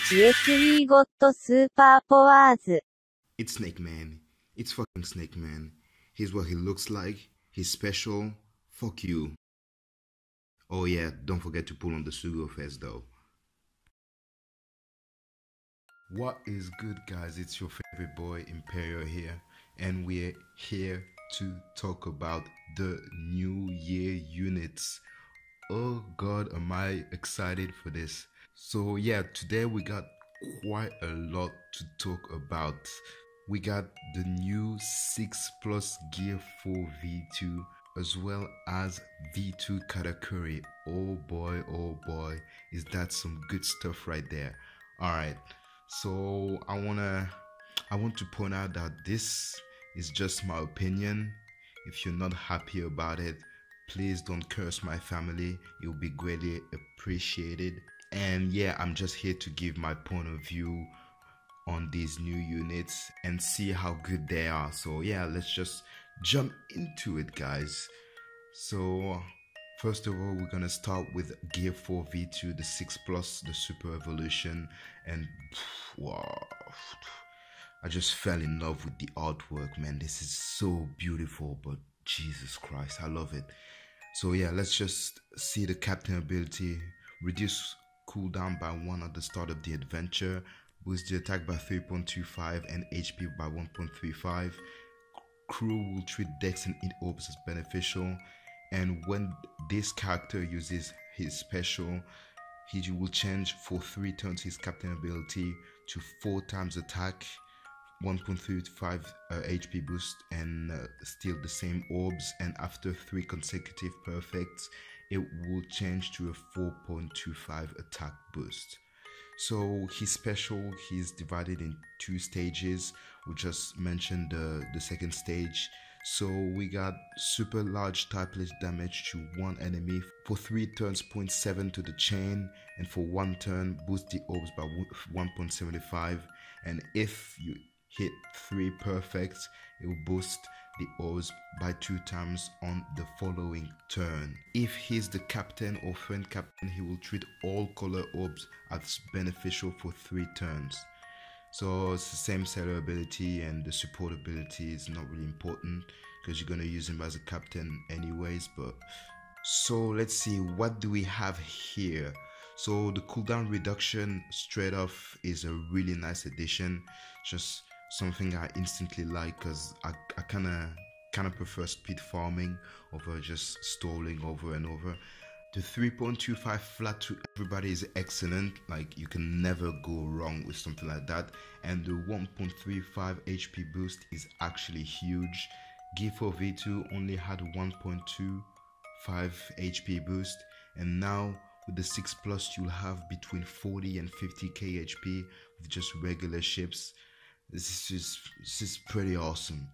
REVIEW got super powers. It's Snake Man. It's fucking Snake Man. Here's what he looks like. He's special. Fuck you. Oh yeah, don't forget to pull on the Sugo Fest though. What is good, guys? It's your favorite boy Imperial here, and we're here to talk about the new year units. Oh god, am I excited for this. So yeah, today we got quite a lot to talk about. We got the new 6+ Gear 4 V2 as well as V2 Katakuri. Oh boy, is that some good stuff right there. Alright, so I want to point out that this is just my opinion. If you're not happy about it, please don't curse my family. It will be greatly appreciated. And yeah, I'm just here to give my point of view on these new units and see how good they are. So yeah, let's just jump into it, guys. So first of all, we're gonna start with Gear 4 V2, the 6+, the Super Evolution, and wow, I just fell in love with the artwork, man. This is so beautiful, but Jesus Christ, I love it. So yeah, let's just see the captain ability. Reduce cooldown by 1 at the start of the adventure. Boost the attack by 3.25 and HP by 1.35. Crew will treat Dex and Int Orbs as beneficial. And when this character uses his special, he will change for 3 turns his captain ability to 4 times attack, 1.35 HP boost, and still the same orbs. And after 3 consecutive perfects, it will change to a 4.25 attack boost. So his special, he's divided in 2 stages. We just mentioned the second stage. So we got super large typeless damage to 1 enemy for 3 turns, 0.7 to the chain, and for 1 turn boost the orbs by 1.75. And if you hit 3 perfects, it will boost the orbs by 2 times on the following turn. If he's the captain or friend captain, he will treat all color orbs as beneficial for 3 turns. So it's the same seller ability, and the support ability is not really important because you're going to use him as a captain anyways. But so let's see, what do we have here? So the cooldown reduction straight off is a really nice addition. Just something I instantly like, because I kind of prefer speed farming over just stalling over and over. The 3.25 flat to everybody is excellent. Like, you can never go wrong with something like that. And the 1.35 HP boost is actually huge. G4 V2 only had 1.25 HP boost, and now with the 6+, you'll have between 40 and 50k HP with just regular ships. This is pretty awesome.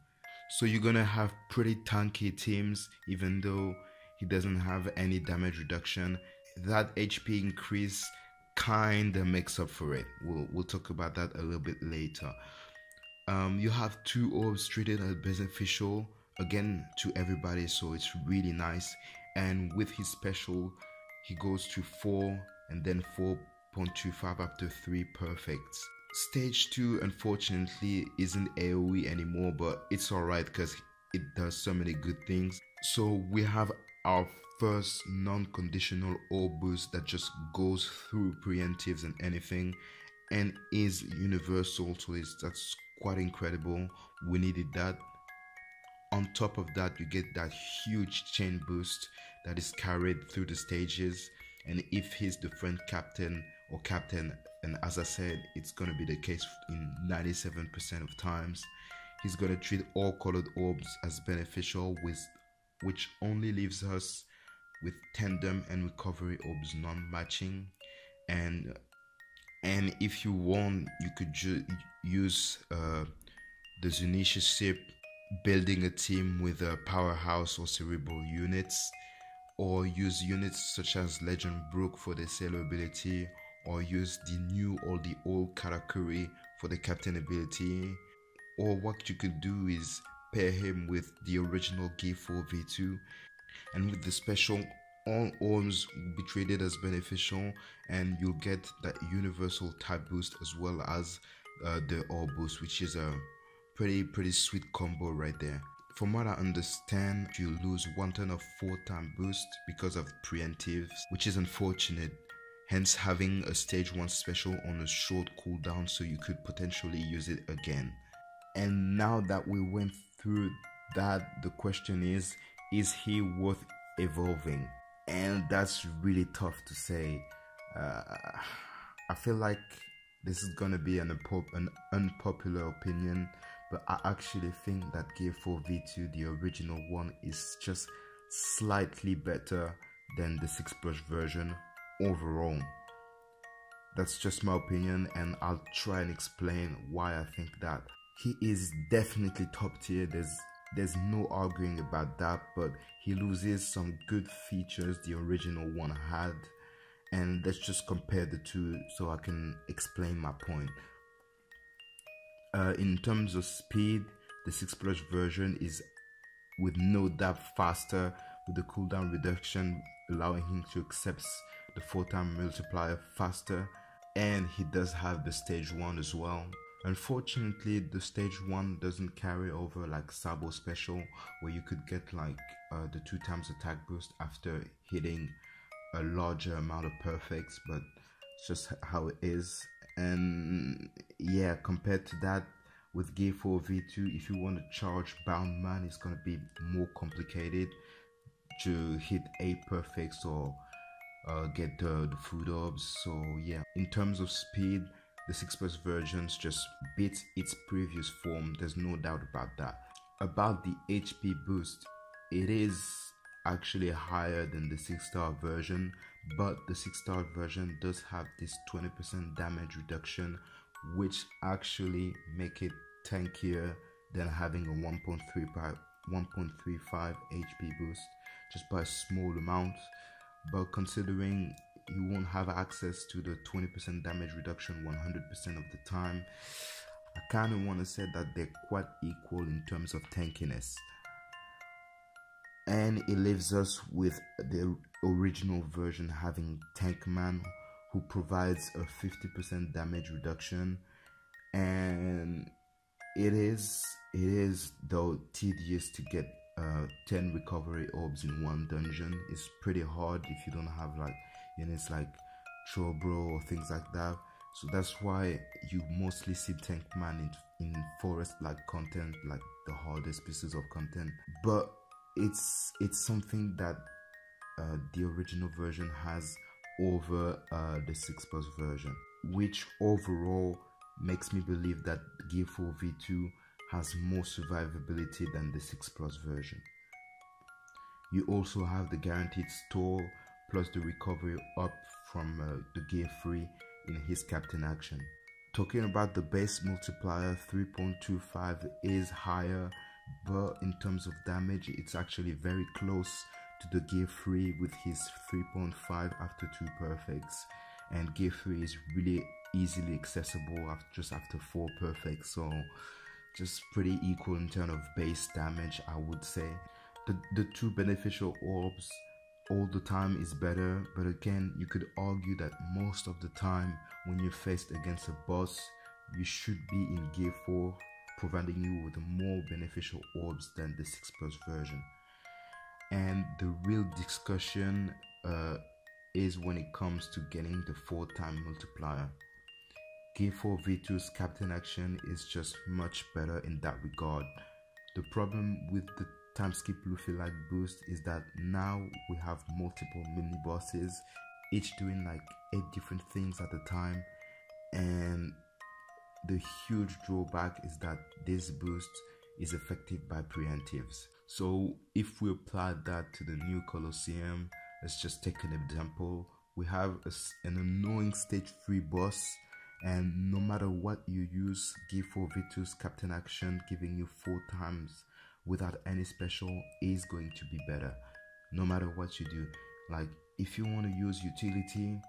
So you're gonna have pretty tanky teams, even though he doesn't have any damage reduction. That HP increase kinda makes up for it. We'll talk about that a little bit later. You have 2 orbs treated as beneficial again to everybody, so it's really nice. And with his special, he goes to 4 and then 4.25 after 3 perfects. Stage 2 unfortunately isn't AoE anymore, but it's alright because it does so many good things. So we have our first non-conditional orb boost that just goes through preemptives and anything, and is universal, so that's quite incredible. We needed that. On top of that, you get that huge chain boost that is carried through the stages. And if he's the friend captain or captain, and as I said, it's going to be the case in 97% of times, he's going to treat all colored orbs as beneficial, which only leaves us with tandem and recovery orbs non-matching. And if you want, you could use the Zunisha ship, building a team with a powerhouse or cerebral units, or use units such as Legend Brook for the sailor ability, or use the new or the old Katakuri for the captain ability. Or what you could do is pair him with the original G4 V2, and with the special all orbs will be traded as beneficial, and you'll get that universal type boost as well as the orb boost, which is a pretty sweet combo right there. From what I understand, you lose 1 turn of 4-time boost because of preemptives, which is unfortunate, hence having a stage 1 special on a short cooldown so you could potentially use it again. And now that we went through that, the question is he worth evolving? And that's really tough to say. I feel like this is gonna be an unpopular opinion, but I actually think that G4v2, the original one, is just slightly better than the 6+ version overall. That's just my opinion, and I'll try and explain why I think that. He is definitely top tier, there's no arguing about that, but he loses some good features the original one had, and let's just compare the two so I can explain my point. In terms of speed, the 6+ version is with no doubt faster, with the cooldown reduction allowing him to accept the 4-time multiplier faster, and he does have the stage 1 as well. Unfortunately, the stage 1 doesn't carry over like Sabo special, where you could get like the 2x attack boost after hitting a larger amount of perfects, but it's just how it is. And yeah, compared to that, with G4v2, if you want to charge Bound Man, it's going to be more complicated to hit 8 perfects or get the food orbs. So yeah, in terms of speed, the 6+ versions just beats its previous form, there's no doubt about that. About the HP boost, it is actually higher than the 6-star version, but the 6-star version does have this 20% damage reduction, which actually make it tankier than having a 1.35 HP boost just by a small amount. But considering you won't have access to the 20% damage reduction 100% of the time, I kind of want to say that they're quite equal in terms of tankiness. And it leaves us with the original version having Tankman, who provides a 50% damage reduction, and it is though tedious to get 10 recovery orbs in one dungeon. It's pretty hard if you don't have like units like Chobro or things like that. So that's why you mostly see Tankman in forest like content, like the hardest pieces of content. But it's something that the original version has over the 6+ version, which overall makes me believe that G4v2 has more survivability than the 6+ version. You also have the guaranteed store plus the recovery up from the Gear 3 in his Captain Action. Talking about the base multiplier, 3.25 is higher, but in terms of damage, it's actually very close to the Gear 3 with his 3.5 after 2 perfects, and Gear 3 is really easily accessible just after 4 perfects, so just pretty equal in terms of base damage, I would say. The 2 beneficial orbs all the time is better, but again, you could argue that most of the time when you're faced against a boss, you should be in Gear 4, providing you with more beneficial orbs than the 6+ version. And the real discussion is when it comes to getting the 4-time multiplier. G4v2's Captain Action is just much better in that regard. The problem with the time skip Luffy like boost is that now we have multiple mini bosses, each doing like 8 different things at a time, and the huge drawback is that this boost is affected by preemptives. So if we apply that to the new Colosseum, let's just take an example. We have an annoying stage 3 boss, and no matter what you use, G4v2's Captain Action giving you 4 times without any special is going to be better, no matter what you do. Like if you want to use utility,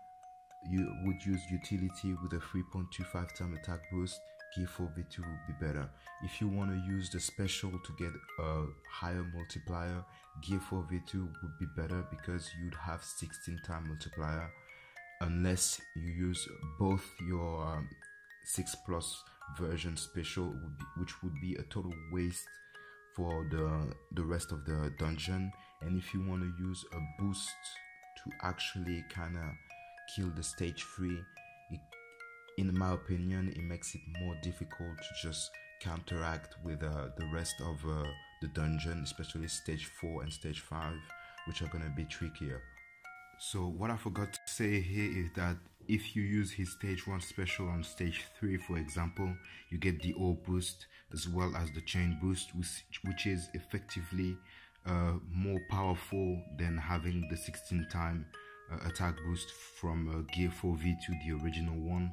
you would use utility with a 3.25 time attack boost. G4v2 would be better. If you want to use the special to get a higher multiplier, G4v2 would be better because you'd have 16 time multiplier, unless you use both your 6 plus version special, which would be a total waste for the rest of the dungeon. And if you want to use a boost to actually kind of kill the stage 3, in my opinion, it makes it more difficult to just counteract with the rest of the dungeon, especially stage 4 and stage 5, which are going to be trickier. So what I forgot to say here is that if you use his stage 1 special on stage 3, for example, you get the ore boost as well as the chain boost, which is effectively more powerful than having the 16 time attack boost from G4v2, the original one.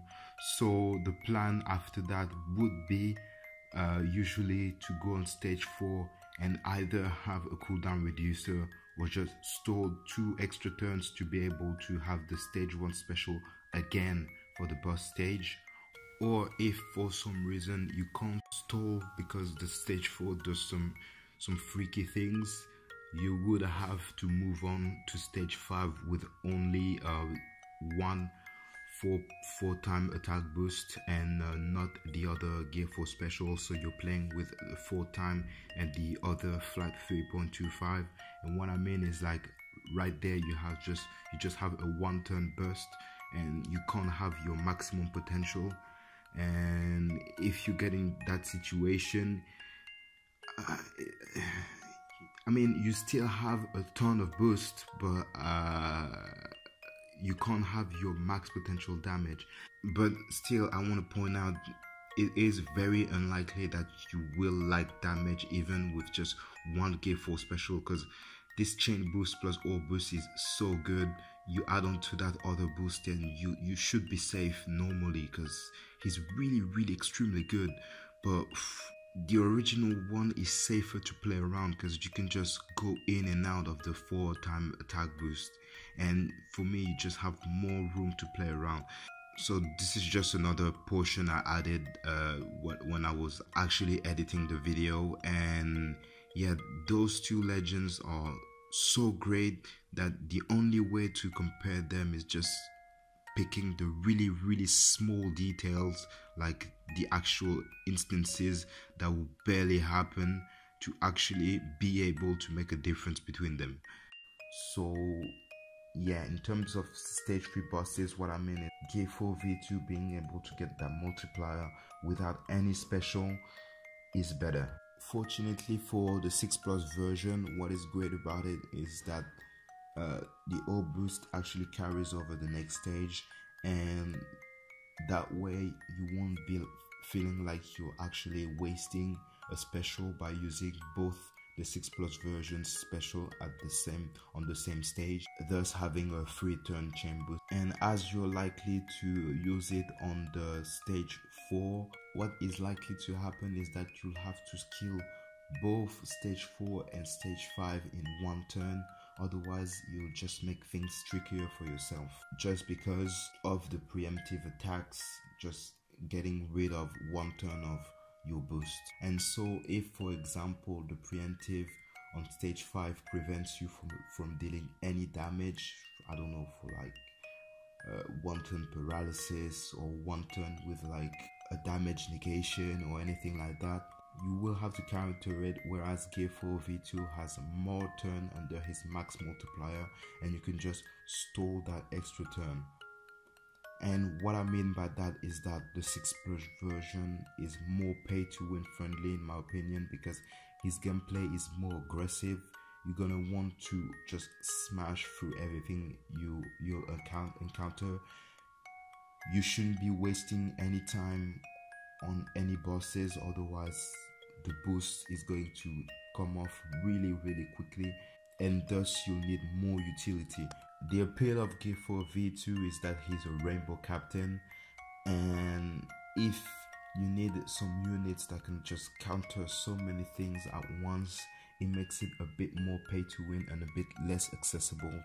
So the plan after that would be usually to go on stage 4 and either have a cooldown reducer or just stall 2 extra turns to be able to have the stage 1 special again for the boss stage. Or if for some reason you can't stall because the stage 4 does some freaky things, you would have to move on to stage 5 with only one 4 time attack boost and not the other gear 4 special. So you're playing with 4 time and the other flat 3.25. And what I mean is, like, right there you just have a 1 turn burst and you can't have your maximum potential. And if you get in that situation, I mean, you still have a ton of boost, but you can't have your max potential damage. But still, I want to point out, it is very unlikely that you will like damage even with just one gear 4 special, because this chain boost plus ore boost is so good. You add on to that other boost and you should be safe normally, because he's really extremely good. But the original one is safer to play around because you can just go in and out of the 4 time attack boost, and for me you just have more room to play around. So this is just another portion I added when I was actually editing the video. And yeah, those 2 legends are so great that the only way to compare them is just picking the really small details, like the actual instances that will barely happen, to actually be able to make a difference between them. So yeah, in terms of stage 3 bosses, what I mean is G4v2 being able to get that multiplier without any special is better. Fortunately for the 6 plus version, what is great about it is that the ore boost actually carries over the next stage, and that way you won't be feeling like you're actually wasting a special by using both the 6 plus version special on the same stage, thus having a 3 turn chain boost. And as you're likely to use it on the stage 4, what is likely to happen is that you'll have to skill both stage 4 and stage 5 in 1 turn. Otherwise, you'll just make things trickier for yourself, just because of the preemptive attacks, just getting rid of 1 turn of your boost. And so if, for example, the preemptive on stage 5 prevents you from dealing any damage, I don't know, for like 1 turn paralysis or 1 turn with like a damage negation or anything like that, you will have to counter it, whereas G4v2 has more turn under his max multiplier and you can just stall that extra turn. And what I mean by that is that the 6 plus version is more pay to win friendly in my opinion, because his gameplay is more aggressive. You're gonna want to just smash through everything you'll encounter. You shouldn't be wasting any time on any bosses, otherwise the boost is going to come off really quickly, and thus you'll need more utility. The appeal of G4v2 is that he's a rainbow captain, and if you need some units that can just counter so many things at once, it makes it a bit more pay to win and a bit less accessible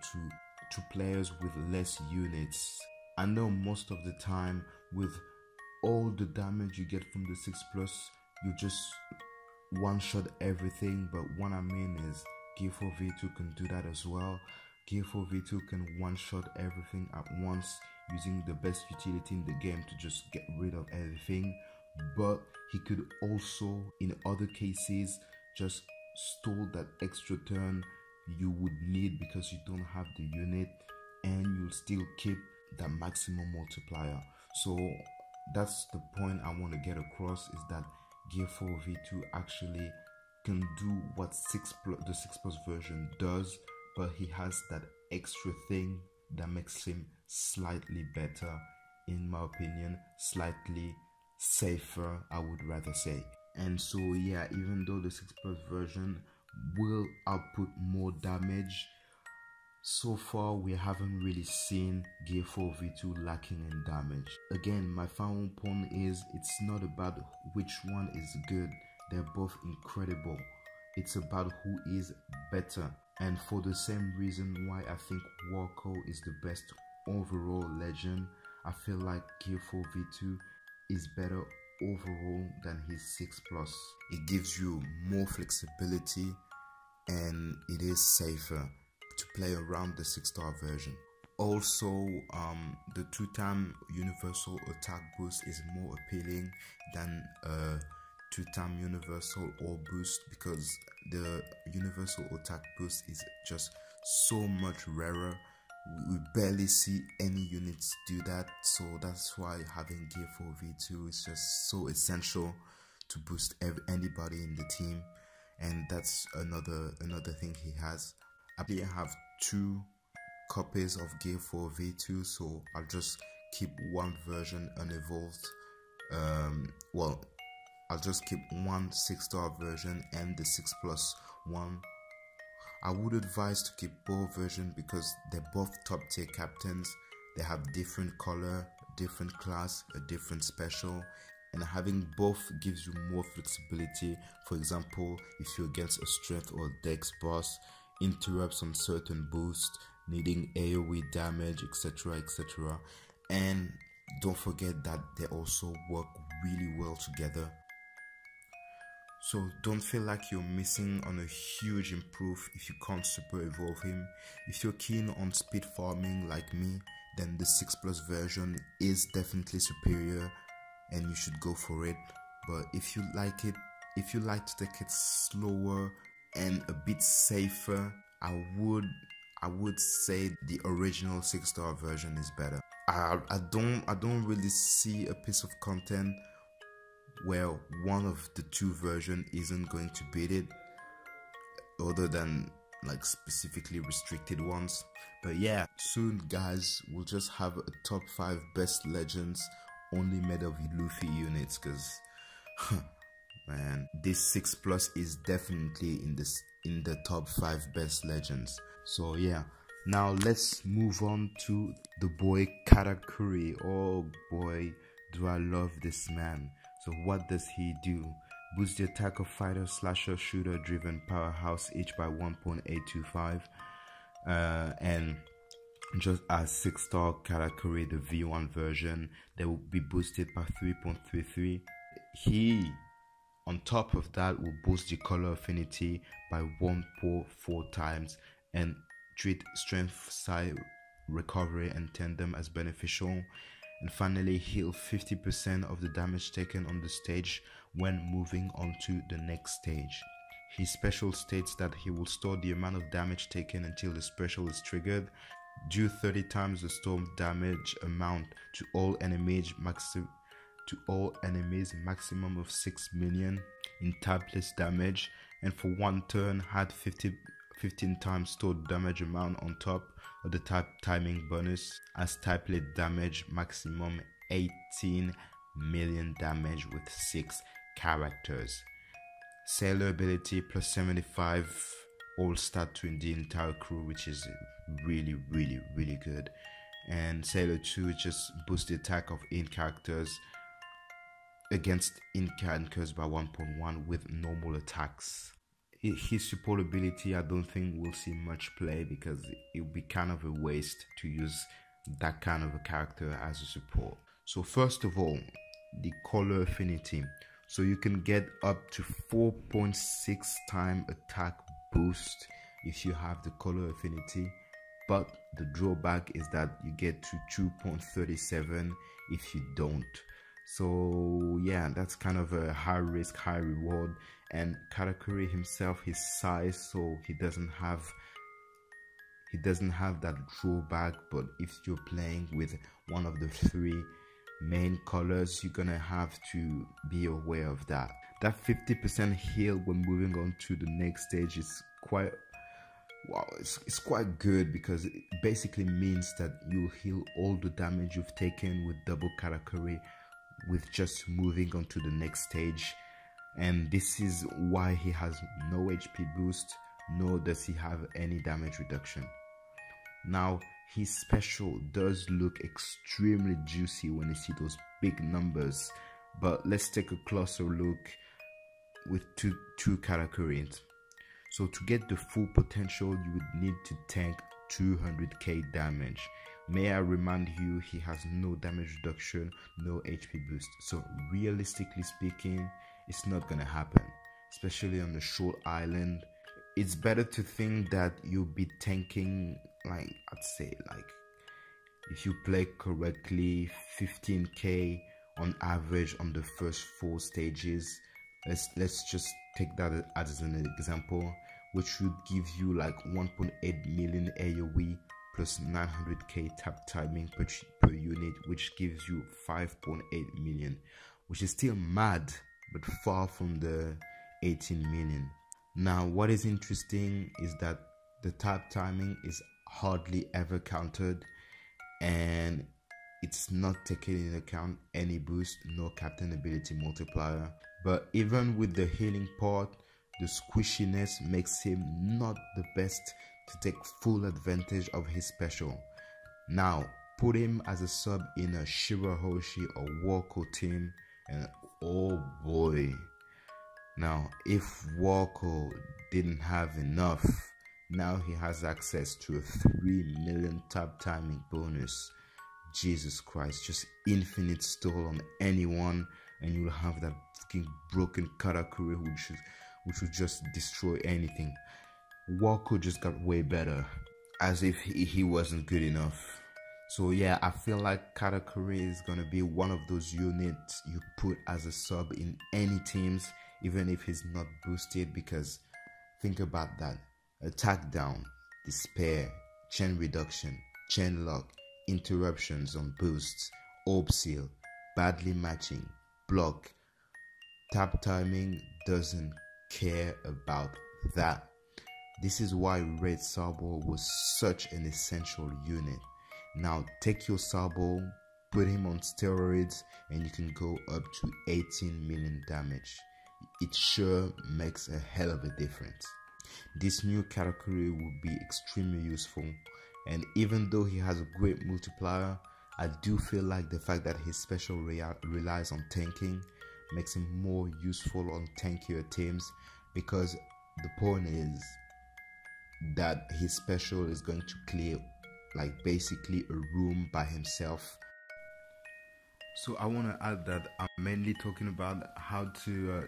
to players with less units. I know most of the time with all the damage you get from the 6 plus, you just one shot everything. But what I mean is G4v2 can do that as well. G4v2 can one shot everything at once using the best utility in the game to just get rid of everything. But he could also, in other cases, just stall that extra turn you would need because you don't have the unit, and you'll still keep that maximum multiplier. So that's the point I want to get across, is that G4v2 actually can do what the 6 plus version does, but he has that extra thing that makes him slightly better, in my opinion, slightly safer, I would rather say. And so yeah, even though the 6 plus version will output more damage, so far we haven't really seen G4v2 lacking in damage. Again, my final point is, it's not about which one is good, they're both incredible. It's about who is better. And for the same reason why I think Walko is the best overall legend, I feel like G4v2 is better overall than his 6 plus. It gives you more flexibility and it is safer to play around the 6-star version. Also, the 2-time universal attack boost is more appealing than 2-time universal all boost, because the universal attack boost is just so much rarer. We barely see any units do that, so that's why having G4v2 is just so essential to boost anybody in the team. And that's another thing he has. I have 2 copies of G4v2, so I'll just keep one version unevolved. I'll just keep one 6-star version and the 6 plus one. I would advise to keep both versions because they're both top tier captains. They have different color, different class, a different special, and having both gives you more flexibility. For example, if you're against a strength or dex boss, interrupts on certain boosts, needing AoE damage, etc, etc. And don't forget that they also work really well together. So don't feel like you're missing on a huge improve if you can't super evolve him. If you're keen on speed farming like me, then the 6 plus version is definitely superior and you should go for it. But if you like to take it slower and a bit safer, I would say the original 6-star version is better. I don't really see a piece of content where one of the 2 versions isn't going to beat it, other than like specifically restricted ones. But yeah, soon guys, we'll just have a top 5 best legends only made of Luffy units, because man, this 6 plus is definitely in the top 5 best legends. So yeah, now let's move on to the boy Katakuri. Oh boy, do I love this man. So what does he do? Boost the attack of fighter, slasher, shooter driven powerhouse each by 1.825, and just as 6-star Katakuri, the V1 version, they will be boosted by 3.33. He, on top of that, will boost the color affinity by 1.4 times and treat strength, side, recovery and tandem as beneficial. And finally, heal 50% of the damage taken on the stage when moving on to the next stage. His special states that he will store the amount of damage taken until the special is triggered, do 30 times the storm damage amount to all enemies, maximum of 6 million in typeless damage, and for 1 turn add 15 times stored damage amount on top of the type timing bonus as typelet damage, maximum 18 million damage with 6 characters. Sailor ability plus 75 all stat to the entire crew, which is really good. And Sailor 2 just boosts the attack of in characters against in characters by 1.1 with normal attacks. His support ability, I don't think we'll see much play because it would be kind of a waste to use that kind of a character as a support. So first of all, the color affinity. So you can get up to 4.6 time attack boost if you have the color affinity, but the drawback is that you get to 2.37 if you don't. So yeah, that's kind of a high risk, high reward. And Katakuri himself, his size, so he doesn't have that drawback. But if you're playing with one of the three main colors, you're gonna have to be aware of that. That 50% heal when moving on to the next stage is quite wow, it's quite good, because it basically means that you heal all the damage you've taken with double Katakuri with just moving on to the next stage. And this is why he has no HP boost, nor does he have any damage reduction. Now, his special does look extremely juicy when you see those big numbers, but let's take a closer look with two Katakuris. So to get the full potential, you would need to tank 200k damage. May I remind you, he has no damage reduction, no HP boost. So realistically speaking, it's not gonna happen, especially on the short island. It's better to think that you'll be tanking, like, I'd say, like, if you play correctly, 15k on average on the first 4 stages. Let's just take that as an example, which would give you like 1.8 million AoE plus 900k tap timing per unit, which gives you 5.8 million, which is still mad, but far from the 18 million. Now, what is interesting is that the tap timing is hardly ever counted, and it's not taking into account any boost, no captain ability multiplier. But even with the healing part, the squishiness makes him not the best to take full advantage of his special. Now, put him as a sub in a Shirahoshi or Wako team, and oh boy. Now, if Wako didn't have enough, now he has access to a 3 million tap timing bonus. Jesus Christ, just infinite stall on anyone, and you'll have that fucking broken Katakuri which would just destroy anything. Wako just got way better, as if he wasn't good enough. So yeah, I feel like Katakuri is gonna be one of those units you put as a sub in any teams, even if he's not boosted, because think about that: attack down, despair, chain reduction, chain lock, interruptions on boosts, orb seal, badly matching, block. Tap timing doesn't care about that. This is why Red Sabo was such an essential unit. Now take your Sabo, put him on steroids, and you can go up to 18 million damage. It sure makes a hell of a difference. This new Katakuri will be extremely useful, and even though he has a great multiplier, I do feel like the fact that his special relies on tanking makes him more useful on tankier teams, because the point is that his special is going to clear like basically a room by himself. So I want to add that I'm mainly talking about how to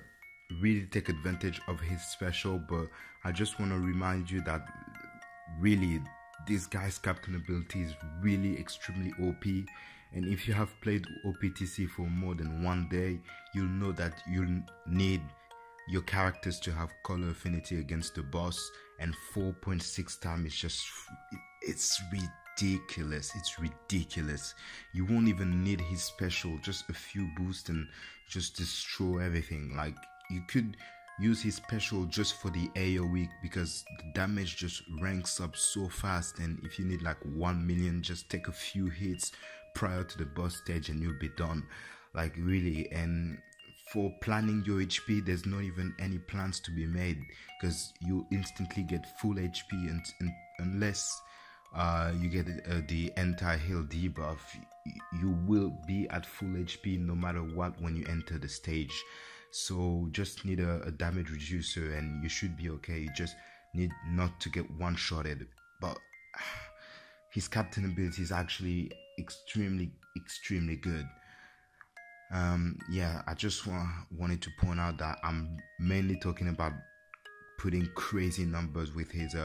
really take advantage of his special, but I just want to remind you that really this guy's captain ability is really extremely OP, and if you have played OPTC for more than 1 day, you'll know that you'll need your characters to have color affinity against the boss, and 4.6 time is just, it's ridiculous. It's ridiculous. You won't even need his special, just a few boosts and just destroy everything. Like, you could use his special just for the AoE, because the damage just ranks up so fast, and if you need like 1 million, just take a few hits prior to the boss stage and you'll be done. Like, really. And for planning your HP, there's not even any plans to be made, because you instantly get full HP, and unless you get the anti-heal debuff, you will be at full HP no matter what when you enter the stage. So just need a damage reducer and you should be okay. You just need not to get one-shotted. But his captain ability is actually extremely good. Yeah, I just wanted to point out that I'm mainly talking about putting crazy numbers with his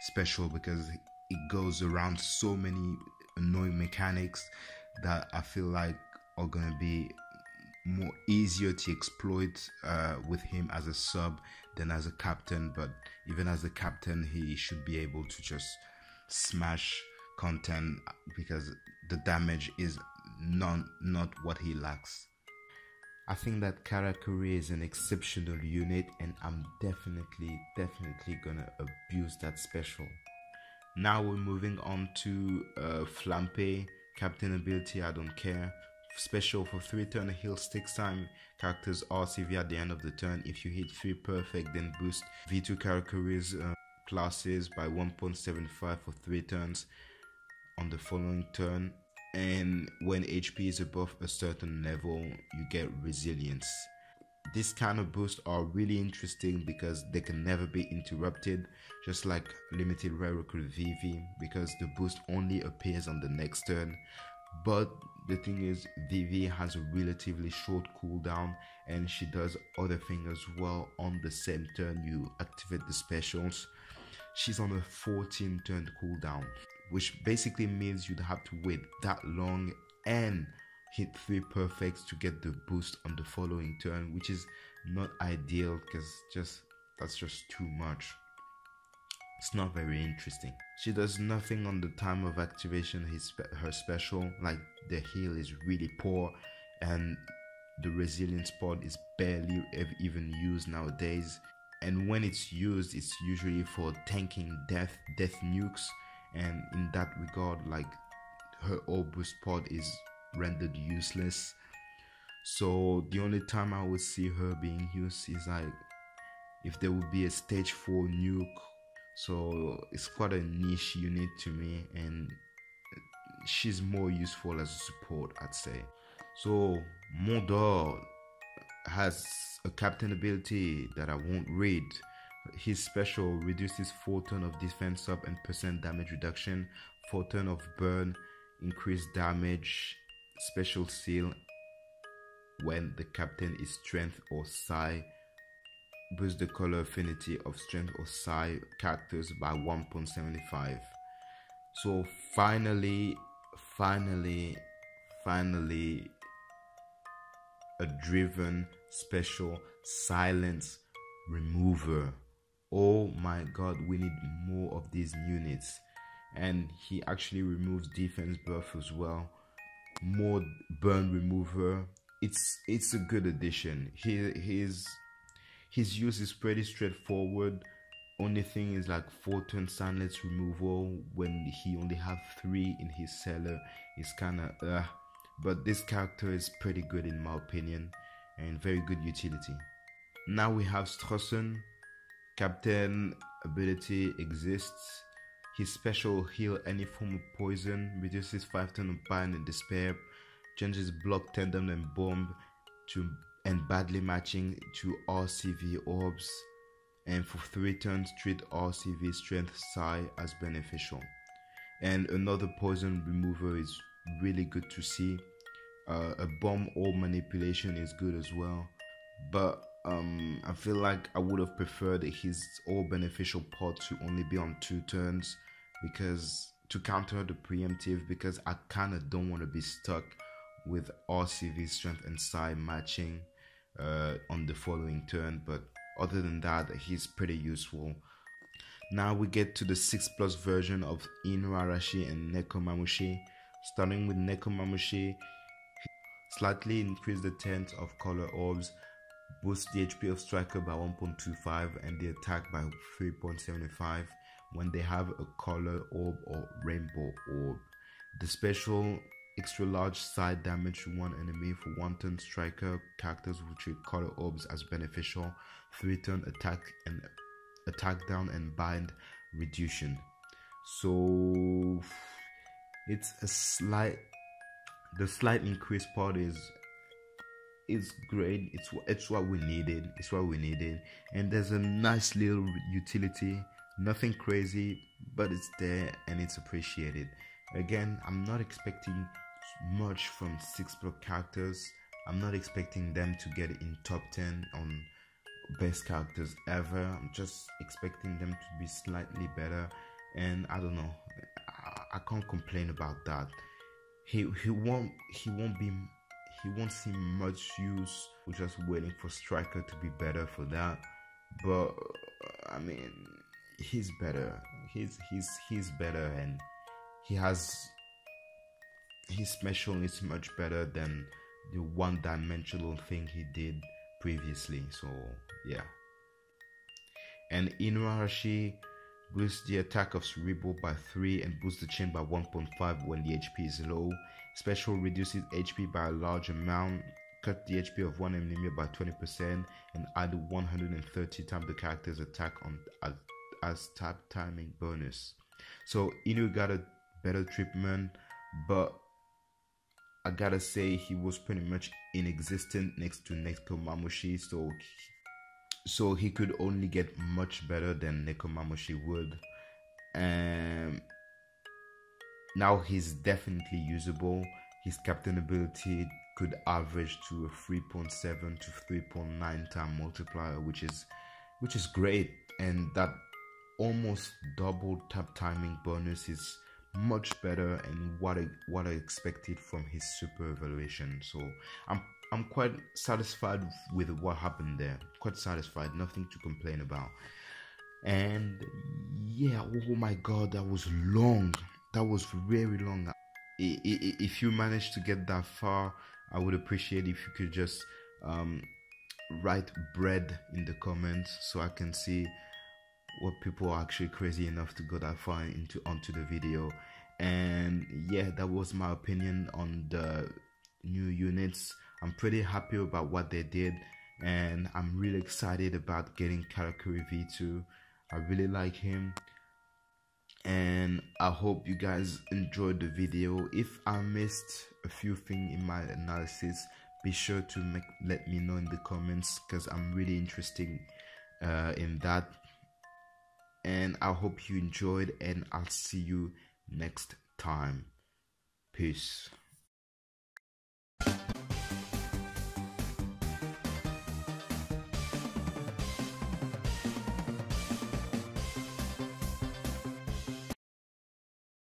special, because it goes around so many annoying mechanics that I feel like are gonna be more easier to exploit with him as a sub than as a captain. But even as a captain, he should be able to just smash content, because the damage is not what he lacks. I think that Katakuri is an exceptional unit, and I'm definitely gonna abuse that special. Now we're moving on to Flambe. Captain ability, I don't care. Special for 3 turn heal sticks time. Characters RCV at the end of the turn. If you hit 3 perfect, then boost V2 Katakuri's classes by 1.75 for 3 turns on the following turn. And when HP is above a certain level, you get resilience. This kind of boosts are really interesting because they can never be interrupted, just like limited rare recruit VV, because the boost only appears on the next turn. But the thing is, VV has a relatively short cooldown, and she does other things as well on the same turn you activate the specials. She's on a 14 turn cooldown, which basically means you'd have to wait that long and hit 3 perfects to get the boost on the following turn, which is not ideal, because that's just too much. It's not very interesting. She does nothing on the time of activation her special, like the heal is really poor, and the resilience pod is barely even used nowadays. And when it's used, it's usually for tanking death nukes, and in that regard, like, her orb boost pod is rendered useless. So the only time I would see her being used is like if there would be a stage 4 nuke. So it's quite a niche unit to me, and she's more useful as a support, I'd say. So Mondor has a captain ability that I won't read. His special reduces 4 turn of defense up and % damage reduction, 4 turn of burn, increased damage, special seal when the captain is strength or psi, boost the color affinity of strength or psi characters by 1.75. So finally a driven special, silence remover. Oh my god, we need more of these units. And he actually removes defense buff as well. More burn remover. It's a good addition. His use is pretty straightforward. Only thing is like 4 turn silence removal when he only have 3 in his cellar is kinda but this character is pretty good in my opinion, and very good utility. Now we have Strossen. Captain ability exists. His special heal any form of poison, reduces 5 turn of bind and despair, changes block, tandem and bomb to and badly matching to RCV orbs, and for 3 turns treat RCV strength psi as beneficial. And another poison remover is really good to see. A bomb orb manipulation is good as well, but I feel like I would have preferred his all beneficial pod to only be on 2 turns, because to counter the preemptive, because I kind of don't want to be stuck with RCV strength and psi matching on the following turn. But other than that, he's pretty useful. Now we get to the 6+ version of Inuarashi and Nekomamushi. Starting with Nekomamushi, slightly increase the tent of color orbs, boost the HP of striker by 1.25 and the attack by 3.75 when they have a color orb or rainbow orb. The special extra large side damage to one enemy for 1 turn striker characters who treat color orbs as beneficial, 3 turn attack down and bind reduction. So it's the slight increase part is great. It's what we needed. And there's a nice little utility, nothing crazy, but it's there and it's appreciated. Again, I'm not expecting much from 6+ characters. I'm not expecting them to get in top 10 on best characters ever. I'm just expecting them to be slightly better, and I don't know, I can't complain about that. He won't see much use. We're just waiting for Striker to be better for that. But I mean, he's better. He's better, and his special is much better than the one-dimensional thing he did previously. So yeah. And Inuarashi boosts the attack of Cerebral by 3 and boosts the chain by 1.5 when the HP is low. Special reduces HP by a large amount, cut the HP of one enemy by 20%, and add 130 times the character's attack as tap timing bonus. So Inu got a better treatment, but I gotta say he was pretty much inexistent next to Nekomamushi, so he could only get much better than Nekomamushi would. Now he's definitely usable. His captain ability could average to a 3.7 to 3.9 time multiplier, which is great, and that almost double tap timing bonus is much better and what I expected from his super evaluation. So I'm quite satisfied with what happened there. Quite satisfied, nothing to complain about. And yeah, oh my god, that was long. That was very long. If you managed to get that far, I would appreciate if you could just write bread in the comments so I can see what people are actually crazy enough to go that far onto the video. And yeah, that was my opinion on the new units. I'm pretty happy about what they did, and I'm really excited about getting Katakuri V2. I really like him, and I hope you guys enjoyed the video. If I missed a few things in my analysis, be sure to let me know in the comments, because I'm really interested in that. And I hope you enjoyed, and I'll see you next time. Peace.